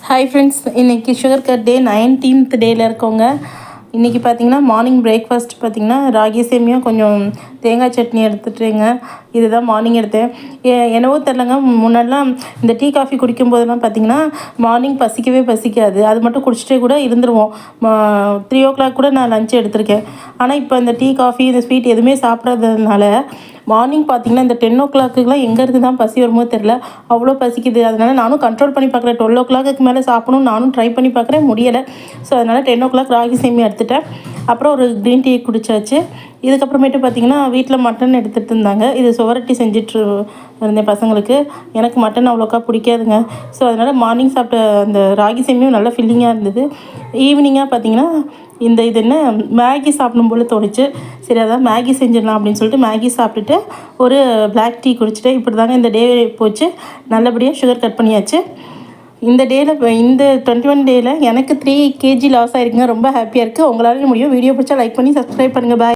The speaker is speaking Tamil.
ஹாய் ஃப்ரெண்ட்ஸ், இன்றைக்கி சுகர் கட் டே 19th டேயில் இருக்கோங்க. இன்றைக்கி பார்த்திங்கன்னா மார்னிங் பிரேக்ஃபாஸ்ட் பார்த்திங்கன்னா ராகி சேமியா கொஞ்சம் தேங்காய் சட்னி எடுத்துகிட்டேங்க. இதுதான் மார்னிங் எடுத்தேன். என்னவோ தெரிலங்க, முன்னாடிலாம் இந்த டீ காஃபி குடிக்கும்போதெல்லாம் பார்த்திங்கன்னா மார்னிங் பசிக்கவே பசிக்காது. அது மட்டும் குடிச்சிட்டே கூட இருந்துருவோம். 3 o'clock கூட நான் லஞ்ச் எடுத்திருக்கேன். ஆனால் இப்போ இந்த டீ காஃபி இந்த ஸ்வீட் எதுவுமே சாப்பிட்றதுனால மார்னிங் பார்த்திங்கன்னா இந்த 10 o'clockலாம் எங்கேருந்து தான் பசி வருமோ தெரில, அவ்வளோ பசிக்குது. அதனால் நானும் கண்ட்ரோல் பண்ணி பார்க்குறேன். 12 o'clock மேலே சாப்பிடணும்னு நானும் ட்ரை பண்ணி பார்க்குறேன், முடியலை. ஸோ அதனால் 10 o'clock ராகி சேமியா எடுத்துட்டேன். அப்புறம் ஒரு க்ரீன் டீ குடிச்சாச்சு. இதுக்கப்புறமேட்டு பார்த்திங்கன்னா வீட்டில் மட்டன் எடுத்துகிட்டு இருந்தாங்க. இது சுவரொட்டி செஞ்சுட்டு இருந்தேன் பசங்களுக்கு. எனக்கு மட்டன் அவ்வளோக்கா பிடிக்காதுங்க. ஸோ அதனால் மார்னிங் சாப்பிட்ட அந்த ராகி சேமியும் நல்லா ஃபில்லிங்காக இருந்தது. ஈவினிங்காக பார்த்திங்கன்னா இது என்ன மேகி சாப்பிடும் போல் தோணுச்சு. சரி, அதான் மேகி செஞ்சிடலாம் அப்படின்னு சொல்லிட்டு மேகி சாப்பிட்டுட்டு ஒரு பிளாக் டீ குடிச்சிட்டு இப்படி தாங்க இந்த டே போச்சு. நல்லபடியாக சுகர் கட் பண்ணியாச்சு. இந்த 21 டேயில் எனக்கு 3 kg லாஸ் ஆகிருக்குங்க. ரொம்ப ஹாப்பியாக இருக்குது. உங்களாலேயும் முடியும். வீடியோ பிடிச்சா லைக் பண்ணி சப்ஸ்கிரைப் பண்ணுங்கள். பாய்.